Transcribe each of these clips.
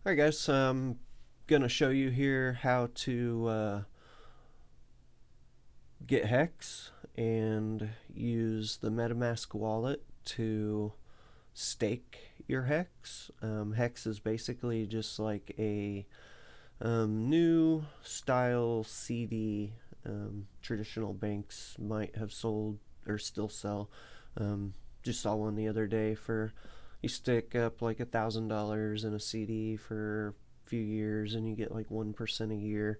Alright guys, I'm gonna show you here how to get Hex and use the MetaMask wallet to stake your Hex. Hex is basically just like a new style CD. Traditional banks might have sold or still sell. Um, just saw one the other day for you stick up like $1,000 in a CD for a few years and you get like 1% a year.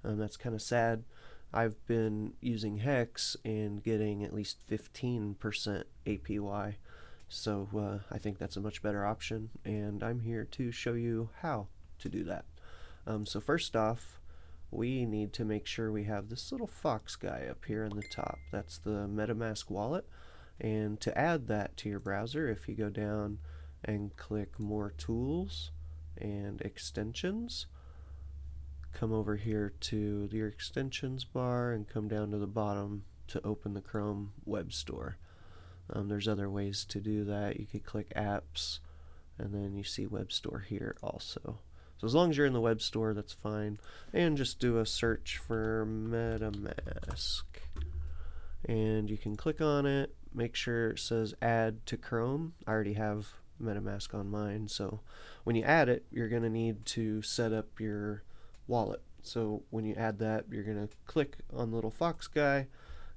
That's kind of sad. I've been using Hex and getting at least 15% APY. So I think that's a much better option, and I'm here to show you how to do that. So first off, we need to make sure we have this little fox guy up here in the top. That's the MetaMask wallet. And to add that to your browser, if you go down and click More Tools and Extensions, come over here to your extensions bar and come down to the bottom to open the Chrome Web Store. There's other ways to do that. You could click Apps, and then you see Web Store here also. So as long as you're in the web store, that's fine. And just do a search for MetaMask. And you can click on it, make sure it says Add to Chrome. I already have MetaMask on mine, so when you add it, you're going to need to set up your wallet. So when you add that, you're going to click on the little fox guy,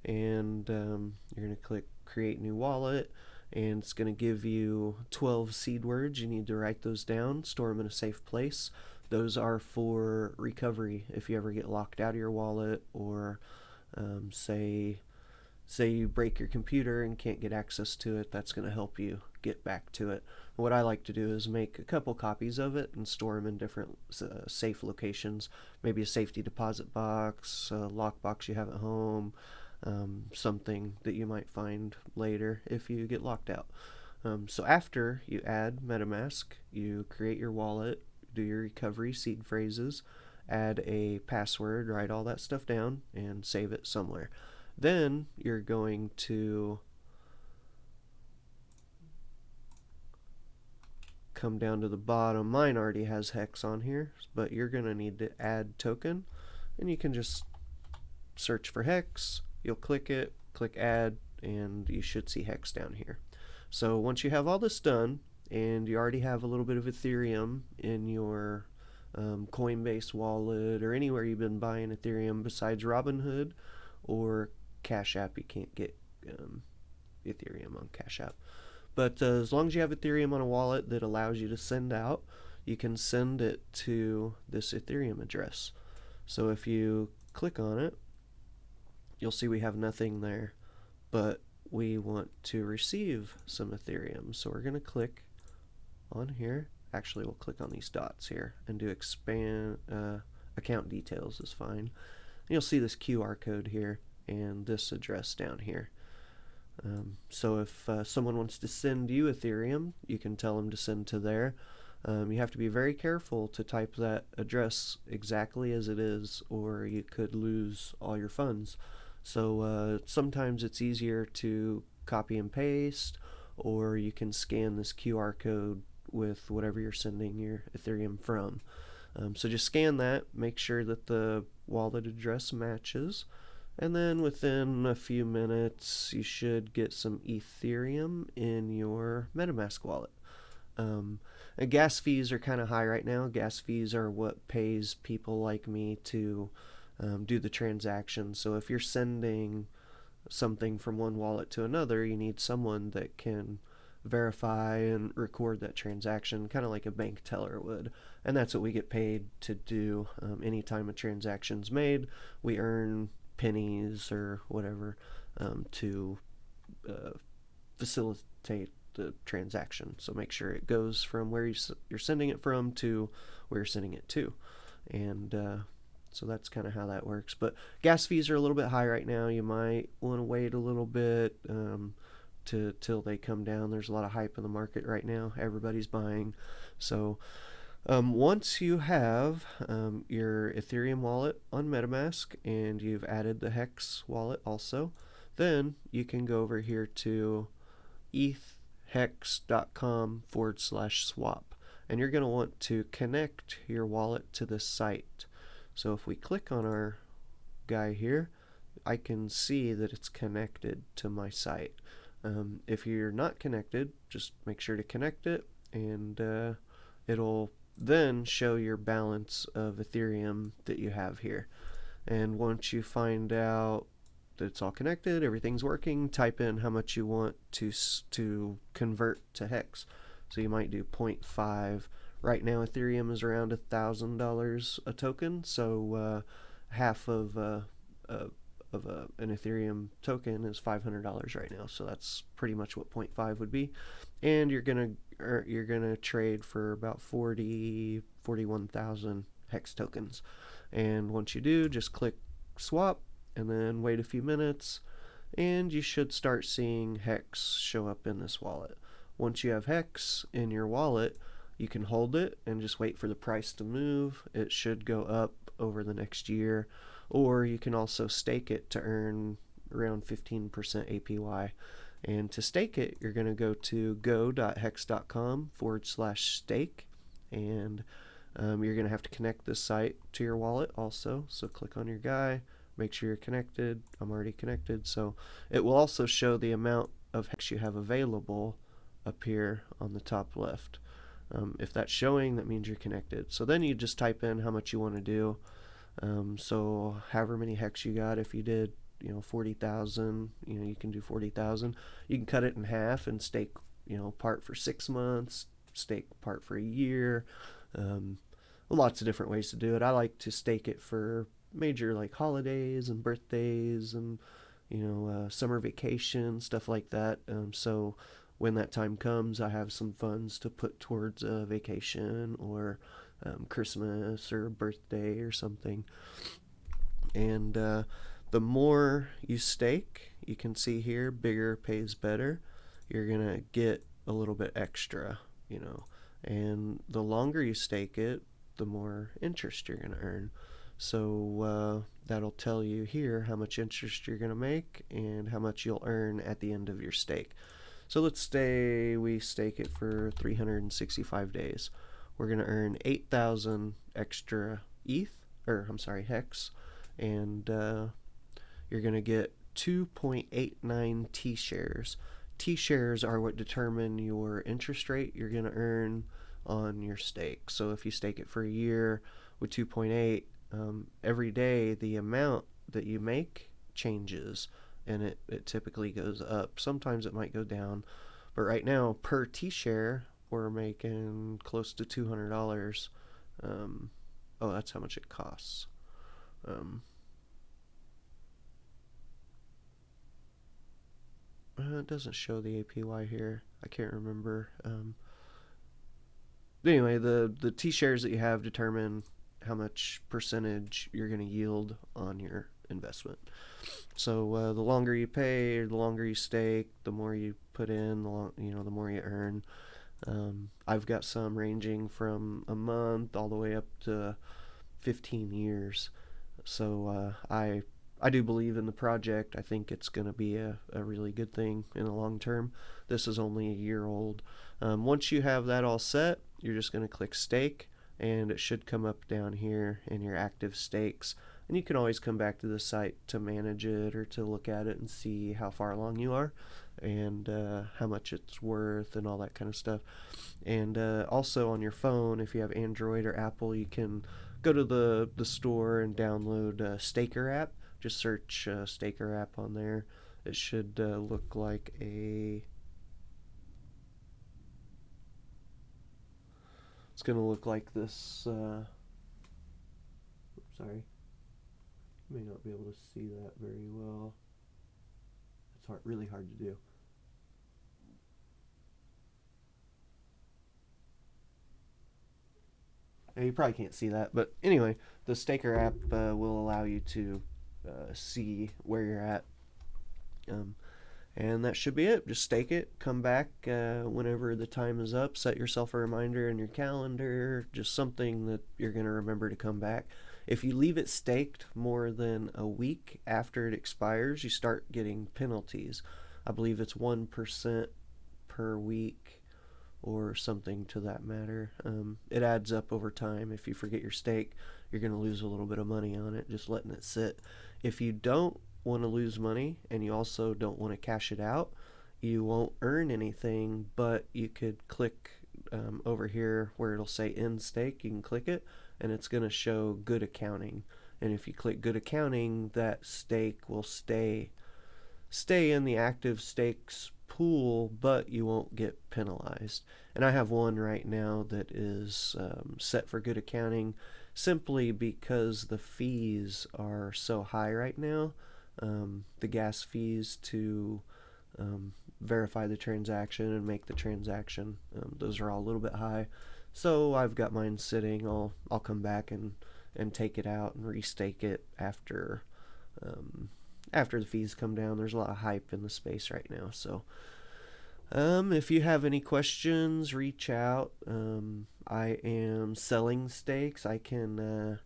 and you're going to click Create New Wallet, and it's going to give you 12 seed words. You need to write those down, store them in a safe place. Those are for recovery if you ever get locked out of your wallet, or say you break your computer and can't get access to it. That's going to help you get back to it. What I like to do is make a couple copies of it and store them in different safe locations. Maybe a safety deposit box, a lock box you have at home, something that you might find later if you get locked out. So after you add MetaMask, you create your wallet, do your recovery seed phrases, add a password, write all that stuff down, and save it somewhere. Then you're going to come down to the bottom. Mine already has Hex on here, but you're going to need to add token, and you can just search for Hex. You'll click it, click Add, and you should see Hex down here. So once you have all this done, and you already have a little bit of Ethereum in your Coinbase wallet or anywhere you've been buying Ethereum besides Robinhood or Cash App, you can't get Ethereum on Cash App. But as long as you have Ethereum on a wallet that allows you to send out, you can send it to this Ethereum address. So if you click on it, you'll see we have nothing there, but we want to receive some Ethereum. So we're going to click on here. Actually, we'll click on these dots here and do expand account details is fine. And you'll see this QR code here and this address down here. So if someone wants to send you Ethereum, you can tell them to send to there. You have to be very careful to type that address exactly as it is, or you could lose all your funds. So sometimes it's easier to copy and paste, or you can scan this QR code with whatever you're sending your Ethereum from. So just scan that, make sure that the wallet address matches, and then within a few minutes you should get some Ethereum in your MetaMask wallet. And gas fees are kind of high right now. Gas fees are what pays people like me to do the transaction. So if you're sending something from one wallet to another, you need someone that can verify and record that transaction, kind of like a bank teller would. And that's what we get paid to do. Anytime a transaction's made, we earn pennies or whatever to facilitate the transaction. So make sure it goes from where you're sending it from to where you're sending it to. And so that's kind of how that works. But gas fees are a little bit high right now. You might want to wait a little bit till they come down. There's a lot of hype in the market right now. Everybody's buying. So once you have your Ethereum wallet on MetaMask and you've added the Hex wallet also, then you can go over here to ethhex.com/swap. and you're going to want to connect your wallet to this site. So if we click on our guy here, I can see that it's connected to my site. If you're not connected, just make sure to connect it, and it'll then show your balance of Ethereum that you have here. And once you find out that it's all connected, everything's working, type in how much you want to convert to Hex. So you might do 0.5. Right now Ethereum is around $1,000 a token, so half of an Ethereum token is $500 right now, so that's pretty much what 0.5 would be. And you're gonna trade for about 41,000 Hex tokens. And once you do, just click swap and then wait a few minutes, and you should start seeing Hex show up in this wallet. Once you have Hex in your wallet, you can hold it and just wait for the price to move. It should go up over the next year, or you can also stake it to earn around 15% APY. And to stake it, you're going to go to go.hex.com/stake, and you're going to have to connect this site to your wallet also. So click on your guy, make sure you're connected. I'm already connected, so it will also show the amount of Hex you have available up here on the top left. If that's showing, that means you're connected. So then you just type in how much you want to do. So however many Hex you got, if you did 40,000, you can do 40,000. You can cut it in half and stake part for 6 months, stake part for a year. Lots of different ways to do it. I like to stake it for major like holidays and birthdays and summer vacation, stuff like that. So when that time comes, I have some funds to put towards a vacation or Christmas or birthday or something. And the more you stake, you can see here, bigger pays better. You're gonna get a little bit extra, and the longer you stake it, the more interest you're gonna earn. So that'll tell you here how much interest you're gonna make and how much you'll earn at the end of your stake. So let's say we stake it for 365 days. We're gonna earn 8,000 extra Hex, and you're going to get 2.89 T-shares. T-shares are what determine your interest rate you're going to earn on your stake. So if you stake it for a year with 2.8, every day the amount that you make changes, and it typically goes up. Sometimes it might go down, but right now per T-share we're making close to $200. Oh, that's how much it costs. It doesn't show the APY here. I can't remember. Anyway, the T-shares that you have determine how much percentage you're going to yield on your investment. So the longer you pay, the longer you stake, the more you put in, the more you earn. I've got some ranging from a month all the way up to 15 years. So I do believe in the project. I think it's going to be a really good thing in the long term. This is only a year old. Once you have that all set, you're just going to click stake, and it should come up down here in your active stakes. And you can always come back to the site to manage it or to look at it and see how far along you are and how much it's worth and all that kind of stuff. And also on your phone, if you have Android or Apple, you can go to the store and download Staker app. Just search Staker app on there. It should look like it's going to look like this. Sorry. You may not be able to see that very well. It's really hard to do. You probably can't see that, but anyway, the Staker app will allow you to see where you're at. And that should be it. Just stake it, come back whenever the time is up, set yourself a reminder in your calendar, just something that you're going to remember to come back. If you leave it staked more than a week after it expires, you start getting penalties. I believe it's 1% per week or something to that matter. It adds up over time. If you forget your stake, you're going to lose a little bit of money on it just letting it sit. If you don't want to lose money and you also don't want to cash it out, you won't earn anything, but you could click over here where it'll say end stake. You can click it and it's going to show good accounting. And if you click good accounting, that stake will stay in the active stakes pool, but you won't get penalized. And I have one right now that is set for good accounting simply because the fees are so high right now. The gas fees to verify the transaction and make the transaction, those are all a little bit high. So I've got mine sitting. I'll come back and take it out and restake it after the fees come down. There's a lot of hype in the space right now. So if you have any questions, reach out. I am selling stakes. I can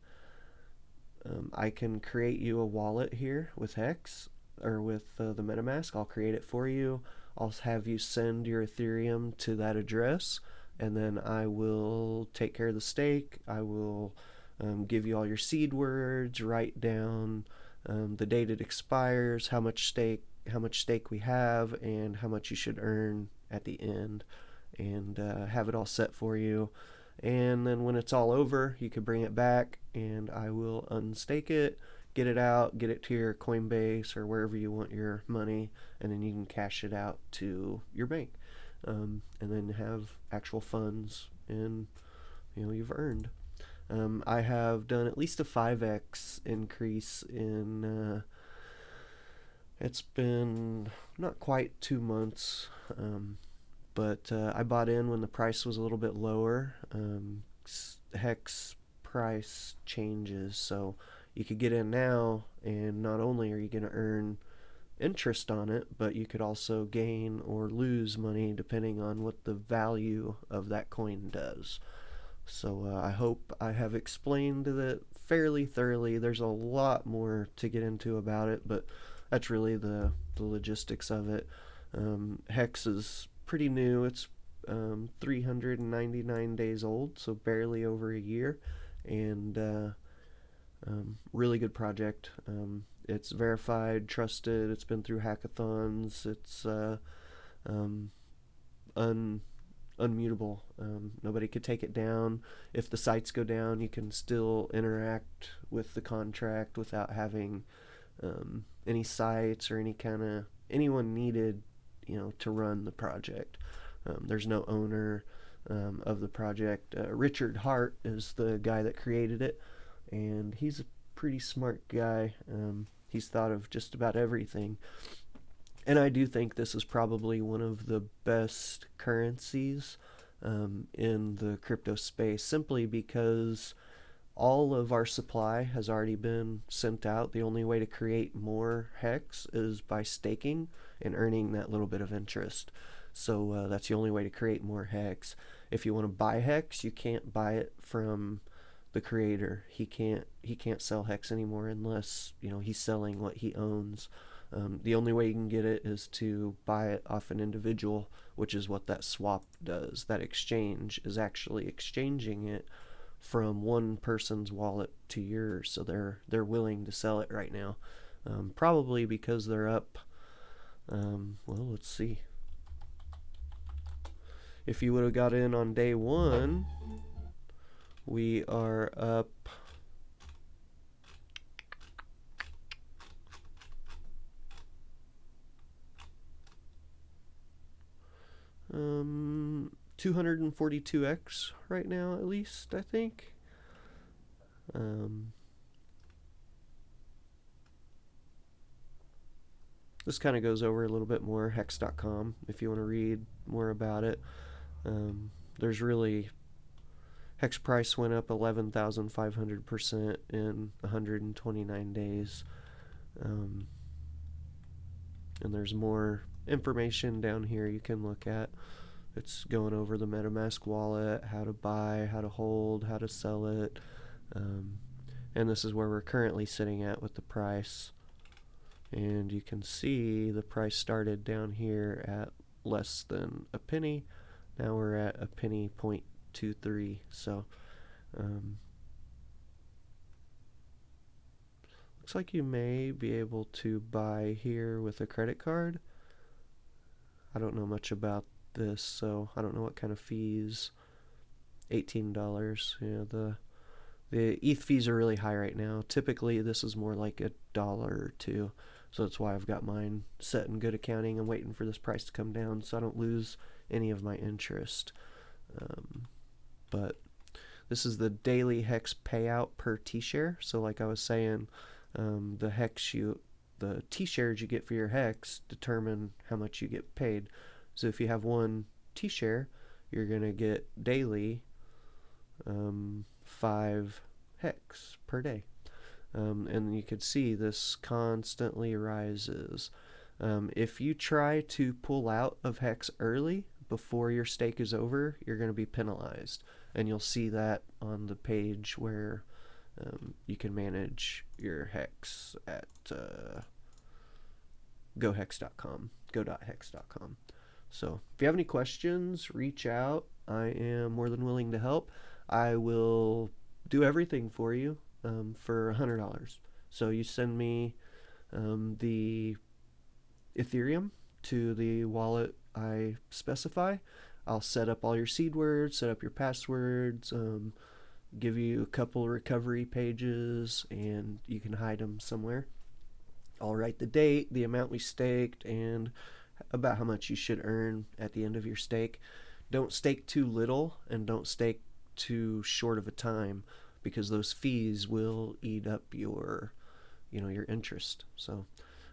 create you a wallet here with Hex or with the MetaMask. I'll create it for you. I'll have you send your Ethereum to that address, and then I will take care of the stake. I will give you all your seed words, write down the date it expires, how much stake we have, and how much you should earn at the end, and have it all set for you. And then when it's all over, you can bring it back and I will unstake it, get it out, get it to your Coinbase or wherever you want your money, and then you can cash it out to your bank, and then have actual funds, and you've earned. I have done at least a 5x increase in, it's been not quite 2 months, but I bought in when the price was a little bit lower. Hex price changes, so you could get in now, and not only are you going to earn interest on it, but you could also gain or lose money depending on what the value of that coin does. So I hope I have explained it fairly thoroughly. There's a lot more to get into about it, but that's really the logistics of it. Hex is pretty new. It's 399 days old, so barely over a year, and really good project. It's verified, trusted. It's been through hackathons. It's unmutable. Nobody could take it down. If the sites go down, you can still interact with the contract without having any sites or anyone needed, to run the project. There's no owner of the project. Richard Hart is the guy that created it, and he's a pretty smart guy. He's thought of just about everything. And I do think this is probably one of the best currencies in the crypto space, simply because all of our supply has already been sent out. The only way to create more Hex is by staking and earning that little bit of interest. So that's the only way to create more Hex. If you want to buy Hex, you can't buy it from the creator. He can't sell Hex anymore unless he's selling what he owns. The only way you can get it is to buy it off an individual, which is what that swap does. That exchange is actually exchanging it from one person's wallet to yours. So they're willing to sell it right now, probably because they're up. Well, let's see. If you would have got in on day one, we are up 242x right now, at least, I think. This kind of goes over a little bit more, hex.com, if you want to read more about it. There's really, Hex price went up 11,500% in 129 days. And there's more information down here you can look at. It's going over the MetaMask wallet, how to buy, how to hold, how to sell it. And this is where we're currently sitting at with the price. And you can see the price started down here at less than a penny. Now we're at a penny 0.23. So looks like you may be able to buy here with a credit card. I don't know much about this, so I don't know what kind of fees. $18. Yeah, the ETH fees are really high right now. Typically, this is more like $1 or $2. So that's why I've got mine set in good accounting. I'm waiting for this price to come down so I don't lose any of my interest. But this is the daily hex payout per T-share. So like I was saying, the T-shares you get for your hex determine how much you get paid. So if you have one T-share, you're going to get daily 5 hex per day. And you can see this constantly rises. If you try to pull out of hex early before your stake is over, you're going to be penalized. And you'll see that on the page where you can manage your hex at go.hex.com. So if you have any questions, reach out. I am more than willing to help. I will do everything for you for $100. So you send me the Ethereum to the wallet I specify. I'll set up all your seed words, set up your passwords, give you a couple recovery pages, and you can hide them somewhere. I'll write the date, the amount we staked, and about how much you should earn at the end of your stake. Don't stake too little and don't stake too short of a time, because those fees will eat up your interest. So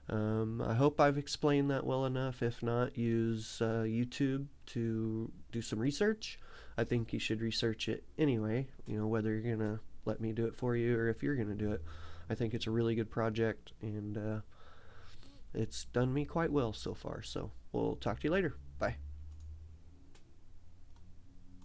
I hope I've explained that well enough. If not, use YouTube to do some research. I think you should research it anyway, whether you're going to let me do it for you or if you're going to do it. I think it's a really good project, and it's done me quite well so far. So we'll talk to you later. Bye.